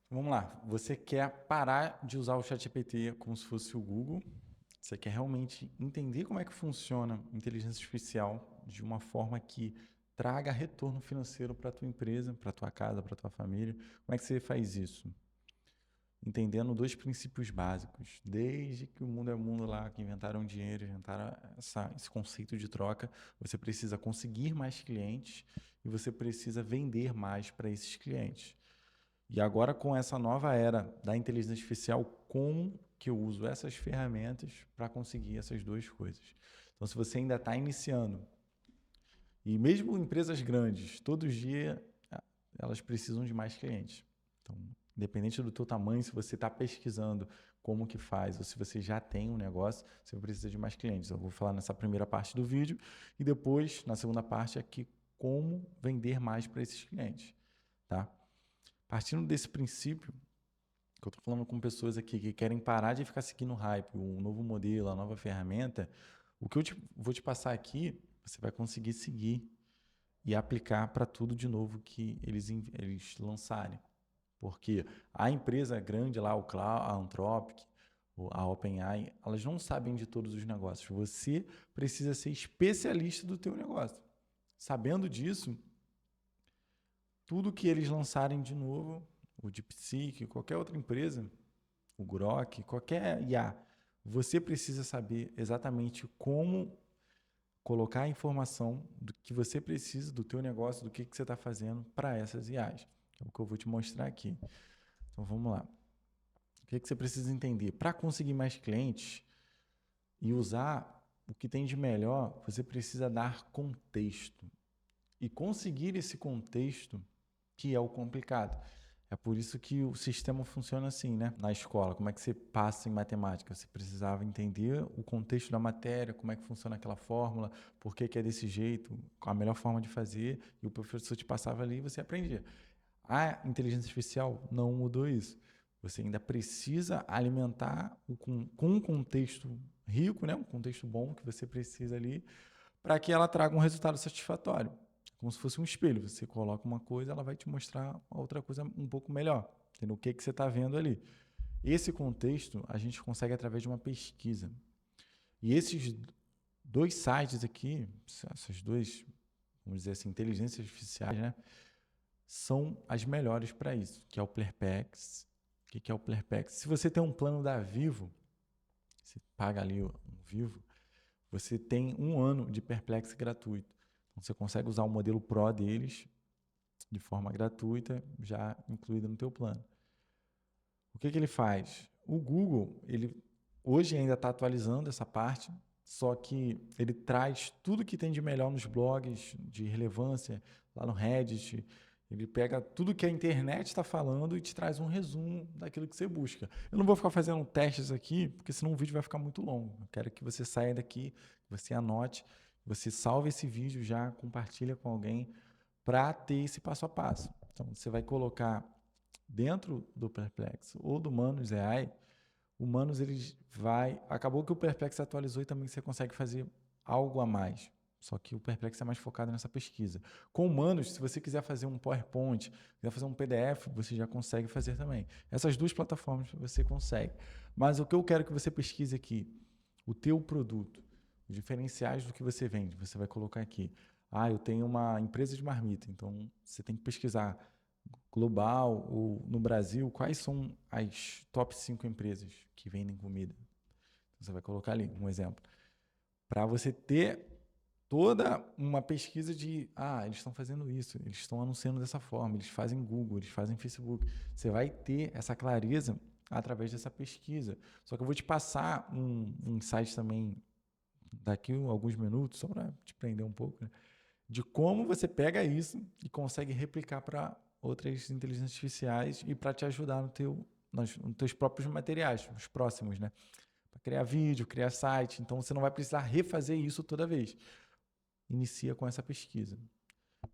Vamos lá. Você quer parar de usar o ChatGPT como se fosse o Google? Você quer realmente entender como é que funciona a inteligência artificial de uma forma que traga retorno financeiro para a tua empresa, para a tua casa, para a tua família? Como é que você faz isso? Entendendo dois princípios básicos. Desde que o mundo é mundo lá, que inventaram dinheiro, inventaram esse conceito de troca, você precisa conseguir mais clientes e você precisa vender mais para esses clientes. E agora, com essa nova era da inteligência artificial, como que eu uso essas ferramentas para conseguir essas duas coisas? Então, se você ainda está iniciando, e mesmo empresas grandes, todos os dias elas precisam de mais clientes. Então, independente do teu tamanho, se você está pesquisando como que faz, ou se você já tem um negócio, você precisa de mais clientes. Eu vou falar nessa primeira parte do vídeo e depois, na segunda parte, aqui, como vender mais para esses clientes. Tá? Partindo desse princípio, que eu estou falando com pessoas aqui que querem parar de ficar seguindo o hype, um novo modelo, a nova ferramenta, o que eu vou te passar aqui, você vai conseguir seguir e aplicar para tudo de novo que eles lançarem. Porque a empresa grande lá, o Cloud, a Anthropic, a OpenAI, elas não sabem de todos os negócios. Você precisa ser especialista do teu negócio. Sabendo disso, tudo que eles lançarem de novo, o DeepSeek, qualquer outra empresa, o Grok, qualquer IA, você precisa saber exatamente como colocar a informação do que você precisa do teu negócio, do que você está fazendo para essas IAs. É o que eu vou te mostrar aqui. Então vamos lá. O que você precisa entender? Para conseguir mais clientes e usar o que tem de melhor, você precisa dar contexto. E conseguir esse contexto que é o complicado. É por isso que o sistema funciona assim, né? Na escola, como é que você passa em matemática? Você precisava entender o contexto da matéria, como é que funciona aquela fórmula, por que que é desse jeito, qual a melhor forma de fazer, e o professor te passava ali e você aprendia. A inteligência artificial não mudou isso. Você ainda precisa alimentar com um contexto rico, né? Um contexto bom que você precisa ali, para que ela traga um resultado satisfatório. Como se fosse um espelho. Você coloca uma coisa, ela vai te mostrar outra coisa um pouco melhor. Entendeu? O que, que você está vendo ali. Esse contexto a gente consegue através de uma pesquisa. E esses dois sites aqui, essas duas, vamos dizer assim, inteligências artificiais, né, são as melhores para isso, que é o Plerpex. O que é o Plerpex? Se você tem um plano da Vivo, você paga ali um Vivo, você tem um ano de Perplex gratuito. Então, você consegue usar o modelo Pro deles de forma gratuita, já incluído no teu plano. O que ele faz? O Google, ele hoje ainda está atualizando essa parte, só que ele traz tudo que tem de melhor nos blogs de relevância, lá no Reddit. Ele pega tudo que a internet está falando e te traz um resumo daquilo que você busca. Eu não vou ficar fazendo testes aqui, porque senão o vídeo vai ficar muito longo. Eu quero que você saia daqui, que você anote, você salve esse vídeo já, compartilha com alguém para ter esse passo a passo. Então, você vai colocar dentro do Perplexo ou do Manus AI, o Manus ele vai. Acabou que o Perplexo atualizou e também você consegue fazer algo a mais. Só que o Perplexo é mais focado nessa pesquisa. Com o Manus, se você quiser fazer um PowerPoint, quiser fazer um PDF, você já consegue fazer também. Essas duas plataformas você consegue. Mas o que eu quero que você pesquise aqui, o teu produto, os diferenciais do que você vende, você vai colocar aqui. Ah, eu tenho uma empresa de marmita, então você tem que pesquisar global ou no Brasil, quais são as top 5 empresas que vendem comida? Então, você vai colocar ali um exemplo. Para você ter toda uma pesquisa de, eles estão fazendo isso, eles estão anunciando dessa forma, eles fazem Google, eles fazem Facebook. Você vai ter essa clareza através dessa pesquisa. Só que eu vou te passar um insight também daqui a alguns minutos, só para te prender um pouco, né? De como você pega isso e consegue replicar para outras inteligências artificiais e para te ajudar nos teus próprios materiais, os próximos, né? Para criar vídeo, criar site. Então você não vai precisar refazer isso toda vez. Inicia com essa pesquisa.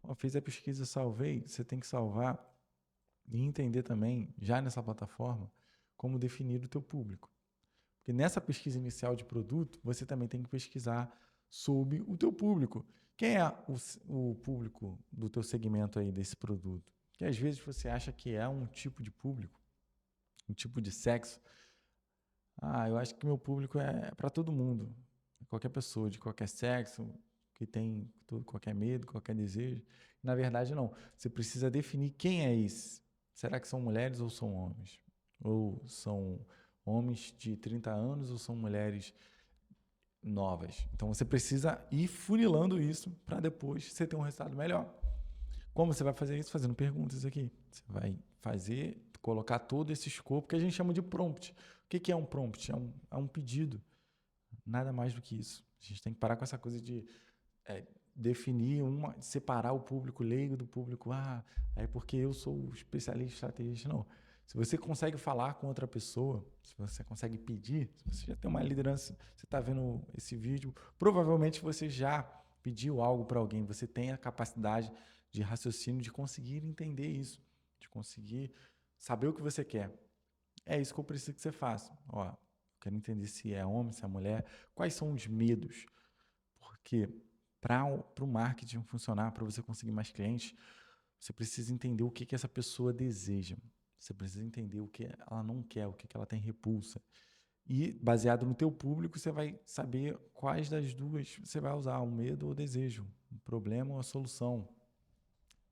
Bom, fiz a pesquisa, salvei. Você tem que salvar e entender também, já nessa plataforma, como definir o teu público. Porque nessa pesquisa inicial de produto, você também tem que pesquisar sobre o teu público. Quem é o público do teu segmento aí desse produto? Que às vezes você acha que é um tipo de público, um tipo de sexo. Eu acho que meu público é para todo mundo. Qualquer pessoa, de qualquer sexo, que tem qualquer medo, qualquer desejo. Na verdade, não. Você precisa definir quem é esse. Será que são mulheres ou são homens? Ou são homens de 30 anos ou são mulheres novas? Então, você precisa ir funilando isso para depois você ter um resultado melhor. Como você vai fazer isso? Fazendo perguntas aqui. Você vai colocar todo esse escopo que a gente chama de prompt. O que é um prompt? É um pedido. Nada mais do que isso. A gente tem que parar com essa coisa de definir separar o público leigo do público. É porque eu sou especialista em estrategista. Não. Se você consegue falar com outra pessoa, se você consegue pedir, se você já tem uma liderança, você está vendo esse vídeo, provavelmente você já pediu algo para alguém, você tem a capacidade de raciocínio de conseguir entender isso, de conseguir saber o que você quer. É isso que eu preciso que você faça. Quero entender se é homem, se é mulher, quais são os medos. Porque para o marketing funcionar, para você conseguir mais clientes, você precisa entender o que essa pessoa deseja. Você precisa entender o que ela não quer, o que ela tem repulsa. E, baseado no teu público, você vai saber quais das duas você vai usar, o medo ou o desejo, o problema ou a solução.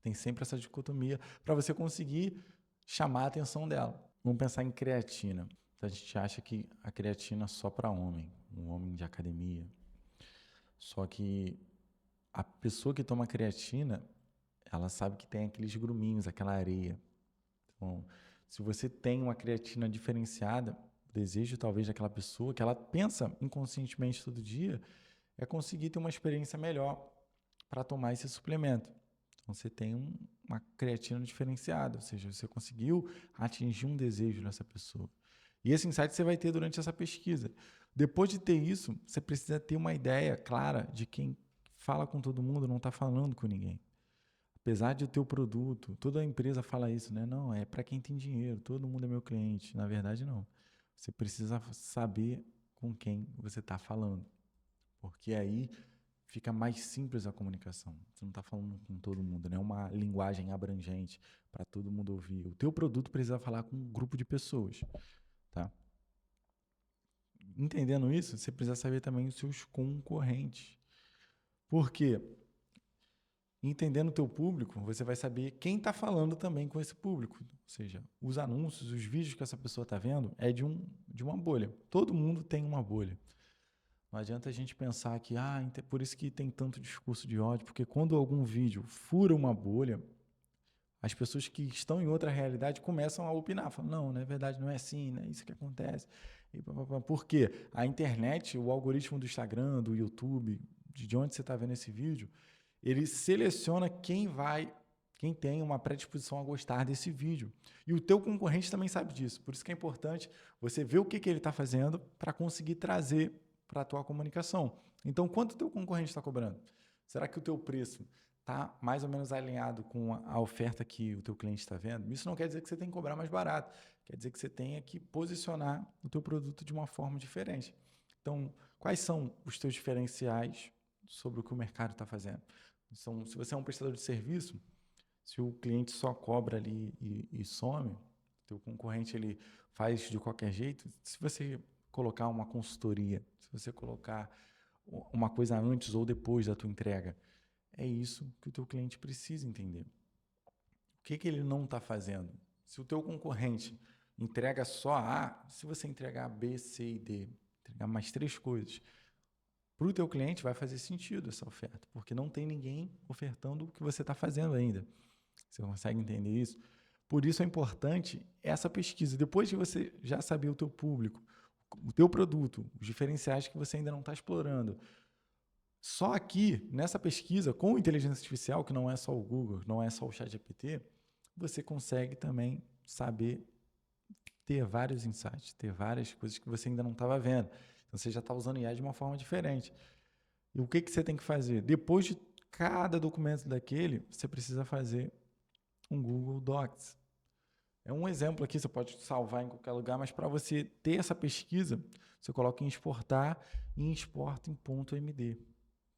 Tem sempre essa dicotomia para você conseguir chamar a atenção dela. Vamos pensar em creatina. A gente acha que a creatina é só para homem, um homem de academia. Só que a pessoa que toma creatina, ela sabe que tem aqueles gruminhos, aquela areia. Então, se você tem uma creatina diferenciada, o desejo talvez daquela pessoa, que ela pensa inconscientemente todo dia, é conseguir ter uma experiência melhor para tomar esse suplemento. Então, você tem uma creatina diferenciada, ou seja, você conseguiu atingir um desejo nessa pessoa. E esse insight você vai ter durante essa pesquisa. Depois de ter isso, você precisa ter uma ideia clara de quem fala com todo mundo não está falando com ninguém. Apesar de o teu produto, toda empresa fala isso, né? Não, é para quem tem dinheiro, todo mundo é meu cliente. Na verdade, não. Você precisa saber com quem você está falando, porque aí fica mais simples a comunicação. Você não está falando com todo mundo, não é uma linguagem abrangente para todo mundo ouvir. O teu produto precisa falar com um grupo de pessoas, tá? Entendendo isso, você precisa saber também os seus concorrentes. Por quê? Entendendo o teu público, você vai saber quem está falando também com esse público. Ou seja, os anúncios, os vídeos que essa pessoa está vendo é de uma bolha. Todo mundo tem uma bolha. Não adianta a gente pensar que, por isso que tem tanto discurso de ódio, porque quando algum vídeo fura uma bolha, as pessoas que estão em outra realidade começam a opinar. Falam, não, na verdade não é assim, não é isso que acontece. Por quê? A internet, o algoritmo do Instagram, do YouTube, de onde você está vendo esse vídeo, ele seleciona quem tem uma predisposição a gostar desse vídeo. E o teu concorrente também sabe disso. Por isso que é importante você ver o que ele está fazendo para conseguir trazer para a tua comunicação. Então, quanto o teu concorrente está cobrando? Será que o teu preço está mais ou menos alinhado com a oferta que o teu cliente está vendo? Isso não quer dizer que você tem que cobrar mais barato. Quer dizer que você tenha que posicionar o teu produto de uma forma diferente. Então, quais são os teus diferenciais sobre o que o mercado está fazendo? Então, se você é um prestador de serviço, se o cliente só cobra ali e some, o teu concorrente ele faz de qualquer jeito, se você colocar uma consultoria, se você colocar uma coisa antes ou depois da tua entrega, é isso que o teu cliente precisa entender. O que ele não está fazendo? Se o teu concorrente entrega só A, se você entregar B, C e D, entregar mais 3 coisas, para o teu cliente vai fazer sentido essa oferta, porque não tem ninguém ofertando o que você está fazendo ainda. Você consegue entender isso? Por isso é importante essa pesquisa. Depois de você já saber o teu público, o teu produto, os diferenciais que você ainda não está explorando, só aqui, nessa pesquisa, com inteligência artificial, que não é só o Google, não é só o ChatGPT, você consegue também saber ter vários insights, ter várias coisas que você ainda não estava vendo. Então, você já está usando IA de uma forma diferente. E o que você tem que fazer? Depois de cada documento daquele, você precisa fazer um Google Docs. É um exemplo aqui, você pode salvar em qualquer lugar, mas para você ter essa pesquisa, você coloca em exportar e exporta em .md.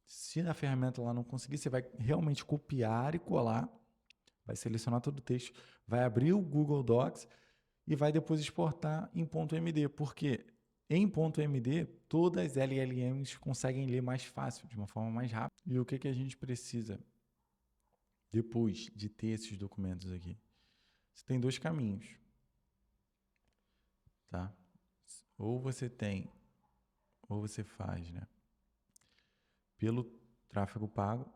Se na ferramenta lá não conseguir, você vai realmente copiar e colar, vai selecionar todo o texto, vai abrir o Google Docs e vai depois exportar em .md, porque em .md todas as LLMs conseguem ler mais fácil, de uma forma mais rápida. E o que a gente precisa depois de ter esses documentos aqui? Você tem dois caminhos, tá? Ou você faz, né, pelo tráfego pago,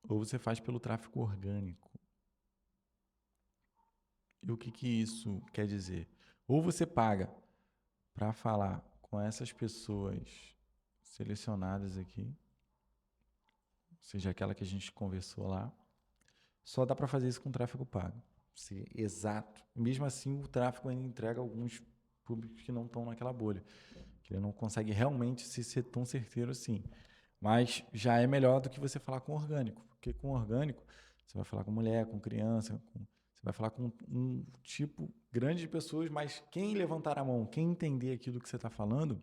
ou você faz pelo tráfego orgânico. E o que isso quer dizer? Ou você paga para falar com essas pessoas selecionadas aqui, ou seja, aquela que a gente conversou lá, só dá para fazer isso com tráfego pago. Exato. Mesmo assim, o tráfego ainda entrega alguns públicos que não estão naquela bolha, que ele não consegue realmente ser tão certeiro assim. Mas já é melhor do que você falar com orgânico, porque com orgânico você vai falar com mulher, com criança, você vai falar com um tipo grande de pessoas, mas quem levantar a mão, quem entender aquilo que você está falando,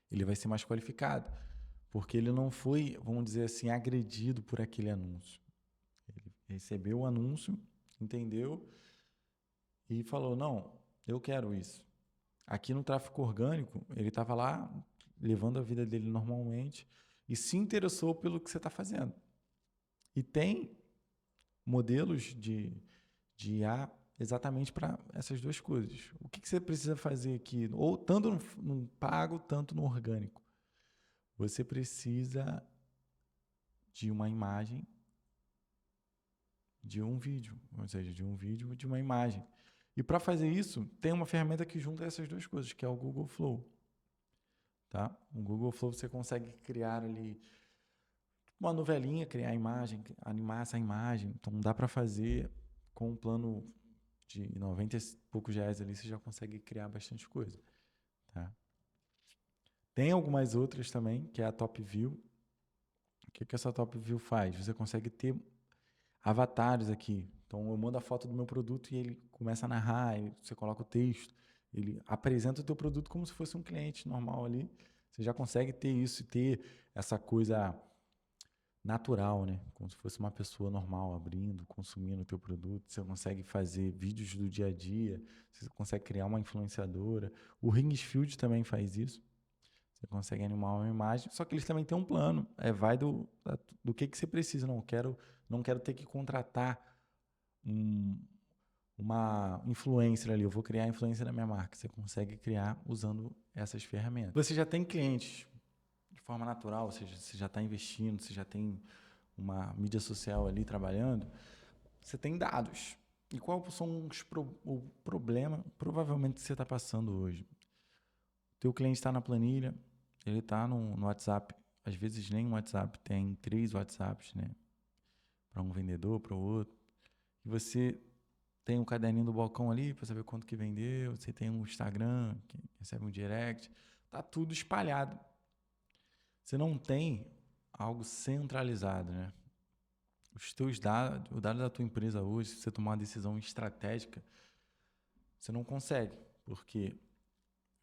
ele vai ser mais qualificado, porque ele não foi, vamos dizer assim, agredido por aquele anúncio. Ele recebeu o anúncio, entendeu e falou, não, eu quero isso. Aqui no tráfego orgânico, ele estava lá levando a vida dele normalmente e se interessou pelo que você está fazendo. E tem modelos de IA exatamente para essas duas coisas. O que você precisa fazer aqui? Ou tanto no pago, tanto no orgânico. Você precisa de uma imagem, de um vídeo. Ou seja, de um vídeo e de uma imagem. E para fazer isso, tem uma ferramenta que junta essas duas coisas, que é o Google Flow. Tá? O Google Flow você consegue criar ali uma novelinha, criar a imagem, animar essa imagem. Então dá para fazer com um plano de 90 e poucos reais ali, você já consegue criar bastante coisa. Tá? Tem algumas outras também, que é a Top View. O que essa Top View faz? Você consegue ter avatares aqui. Então eu mando a foto do meu produto e ele começa a narrar, você coloca o texto, ele apresenta o teu produto como se fosse um cliente normal ali. Você já consegue ter isso e ter essa coisa natural, né? Como se fosse uma pessoa normal abrindo, consumindo o teu produto. Você consegue fazer vídeos do dia a dia, você consegue criar uma influenciadora. O Ringsfield também faz isso. Você consegue animar uma imagem, só que eles também têm um plano. Vai do que você precisa. Não quero ter que contratar uma influencer ali. Eu vou criar a influencer da minha marca. Você consegue criar usando essas ferramentas. Você já tem clientes de forma natural, ou seja, você já está investindo, você já tem uma mídia social ali trabalhando, você tem dados. E qual são o problema provavelmente que você está passando hoje? O teu cliente está na planilha, ele está no WhatsApp, às vezes nem um WhatsApp, tem 3 WhatsApps, né? Para um vendedor, para o outro. E você tem um caderninho do balcão ali para saber quanto que vendeu, você tem um Instagram, que recebe um direct, tá tudo espalhado. Você não tem algo centralizado, né? Os teus dados, o dado da tua empresa hoje, se você tomar uma decisão estratégica, você não consegue, porque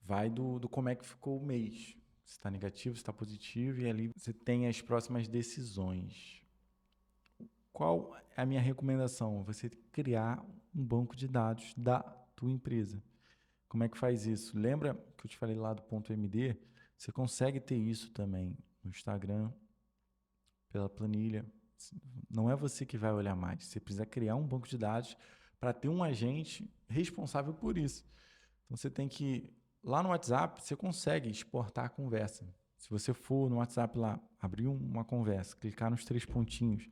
vai do como é que ficou o mês. Se está negativo, se está positivo, e ali você tem as próximas decisões. Qual é a minha recomendação? Você criar um banco de dados da tua empresa. Como é que faz isso? Lembra que eu te falei lá do .md? Você consegue ter isso também no Instagram, pela planilha. Não é você que vai olhar mais. Você precisa criar um banco de dados para ter um agente responsável por isso. Então você tem que lá no WhatsApp você consegue exportar a conversa. Se você for no WhatsApp lá, abrir uma conversa, clicar nos 3 pontinhos,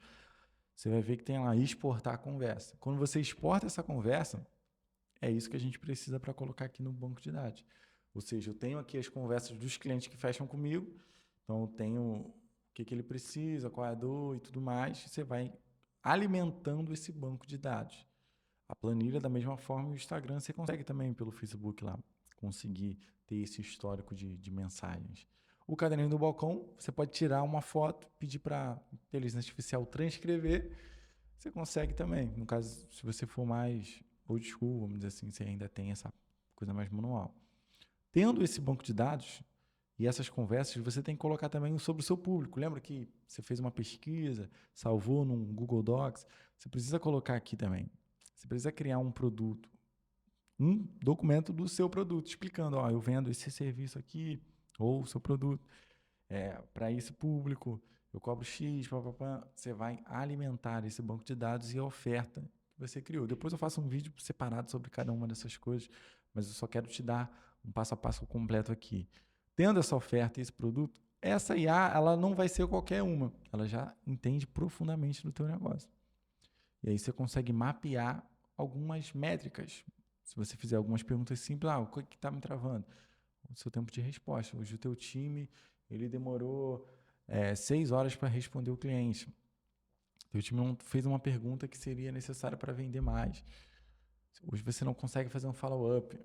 você vai ver que tem lá exportar a conversa. Quando você exporta essa conversa, é isso que a gente precisa para colocar aqui no banco de dados. Ou seja, eu tenho aqui as conversas dos clientes que fecham comigo, então eu tenho o que ele precisa, qual é a dor e tudo mais, você vai alimentando esse banco de dados. A planilha, da mesma forma, o Instagram você consegue também pelo Facebook lá, conseguir ter esse histórico de mensagens. O caderninho do balcão, você pode tirar uma foto, pedir para a inteligência artificial transcrever, você consegue também. No caso, se você for mais old school, vamos dizer assim, você ainda tem essa coisa mais manual. Tendo esse banco de dados e essas conversas, você tem que colocar também sobre o seu público. Lembra que você fez uma pesquisa, salvou num Google Docs? Você precisa colocar aqui também. Você precisa criar um produto um documento do seu produto, explicando, ó, eu vendo esse serviço aqui, ou o seu produto, para esse público, eu cobro X, papapá. Você vai alimentar esse banco de dados e a oferta que você criou. Depois eu faço um vídeo separado sobre cada uma dessas coisas, mas eu só quero te dar um passo a passo completo aqui. Tendo essa oferta e esse produto, essa IA, ela não vai ser qualquer uma. Ela já entende profundamente do teu negócio. E aí você consegue mapear algumas métricas. Se você fizer algumas perguntas simples, o que está me travando? O seu tempo de resposta. Hoje o teu time ele demorou 6 horas para responder o cliente. O teu time não fez uma pergunta que seria necessária para vender mais. Hoje você não consegue fazer um follow-up.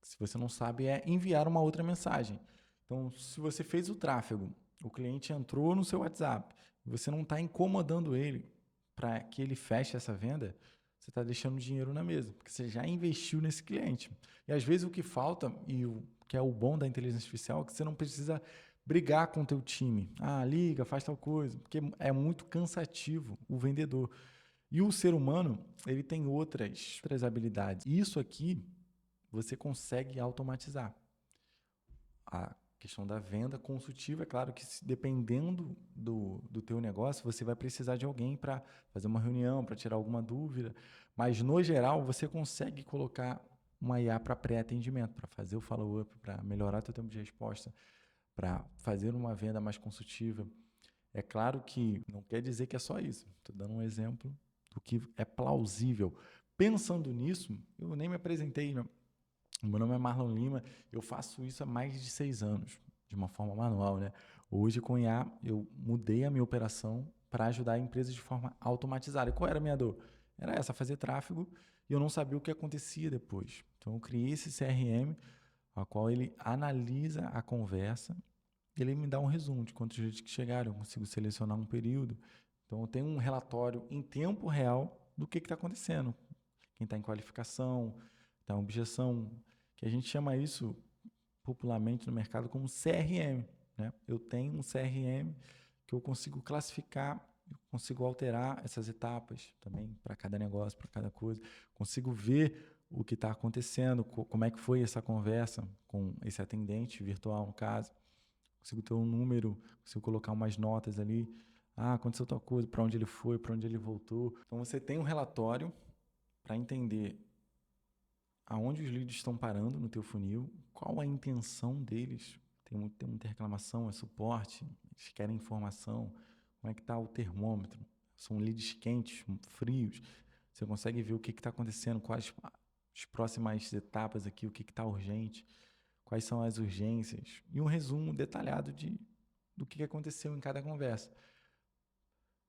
Se você não sabe, enviar uma outra mensagem. Então, se você fez o tráfego, o cliente entrou no seu WhatsApp, você não está incomodando ele para que ele feche essa venda, você está deixando dinheiro na mesa, porque você já investiu nesse cliente. E às vezes o que falta, e o que é o bom da inteligência artificial, é que você não precisa brigar com o teu time. Liga, faz tal coisa, porque é muito cansativo o vendedor. E o ser humano, ele tem outras habilidades. Isso aqui você consegue automatizar. A questão da venda consultiva, é claro que dependendo do teu negócio, você vai precisar de alguém para fazer uma reunião, para tirar alguma dúvida, mas no geral você consegue colocar uma IA para pré-atendimento, para fazer o follow-up, para melhorar teu tempo de resposta, para fazer uma venda mais consultiva. É claro que não quer dizer que é só isso. Estou dando um exemplo do que é plausível. Pensando nisso, eu nem me apresentei, né? O meu nome é Marlon Lima, eu faço isso há mais de 6 anos, de uma forma manual, né? Hoje, com IA, eu mudei a minha operação para ajudar a empresa de forma automatizada. E qual era a minha dor? Era essa, fazer tráfego, e eu não sabia o que acontecia depois. Então, eu criei esse CRM, a qual ele analisa a conversa, e ele me dá um resumo de quantos leads que chegaram, eu consigo selecionar um período. Então, eu tenho um relatório em tempo real do que está acontecendo. Quem está em qualificação, está em objeção, que a gente chama isso popularmente no mercado como CRM. Né? Eu tenho um CRM que eu consigo classificar, eu consigo alterar essas etapas também para cada negócio, para cada coisa. Consigo ver o que está acontecendo, como é que foi essa conversa com esse atendente virtual, no caso. Consigo ter um número, consigo colocar umas notas ali. Aconteceu tal coisa, para onde ele foi, para onde ele voltou. Então, você tem um relatório para entender aonde os leads estão parando no teu funil, qual a intenção deles. Tem muita reclamação, é suporte, eles querem informação, como é que está o termômetro. São leads quentes, frios. Você consegue ver o que está acontecendo, quais as próximas etapas aqui, o que está urgente, quais são as urgências. E um resumo detalhado do que aconteceu em cada conversa.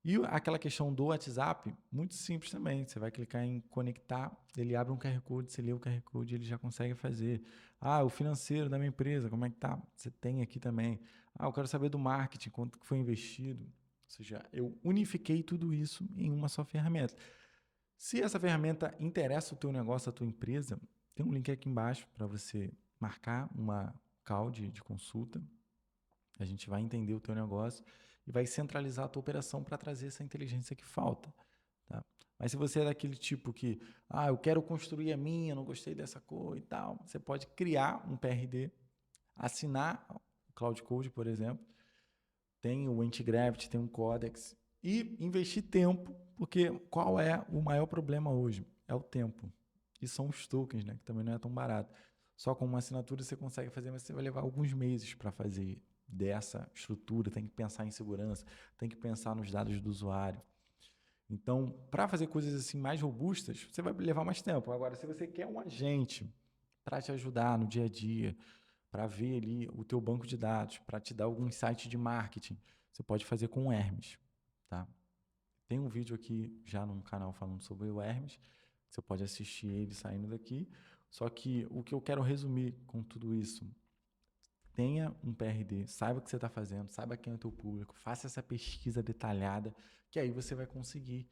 E aquela questão do WhatsApp, muito simples também. Você vai clicar em conectar, ele abre um QR Code, você lê o QR Code, ele já consegue fazer. O financeiro da minha empresa, como é que tá? Você tem aqui também. Eu quero saber do marketing, quanto que foi investido. Ou seja, eu unifiquei tudo isso em uma só ferramenta. Se essa ferramenta interessa o teu negócio, a tua empresa, tem um link aqui embaixo para você marcar uma call de consulta. A gente vai entender o teu negócio e vai centralizar a tua operação para trazer essa inteligência que falta. Tá? Mas se você é daquele tipo que, eu quero construir a minha, não gostei dessa cor e tal, você pode criar um PRD, assinar o Cloud Code, por exemplo, tem o Antigravity, tem um Codex, e investir tempo, porque qual é o maior problema hoje? É o tempo. E são os tokens, né? Que também não é tão barato. Só com uma assinatura você consegue fazer, mas você vai levar alguns meses para fazer dessa estrutura, tem que pensar em segurança, tem que pensar nos dados do usuário. Então, para fazer coisas assim mais robustas, você vai levar mais tempo. Agora, se você quer um agente para te ajudar no dia a dia, para ver ali o teu banco de dados, para te dar algum insight de marketing, você pode fazer com o Hermes, tá? Tem um vídeo aqui já no canal falando sobre o Hermes, você pode assistir ele saindo daqui. Só que o que eu quero resumir com tudo isso, tenha um PRD, saiba o que você está fazendo, saiba quem é o teu público, faça essa pesquisa detalhada, que aí você vai conseguir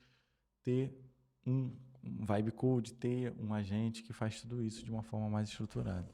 ter um vibe code, ter um agente que faz tudo isso de uma forma mais estruturada.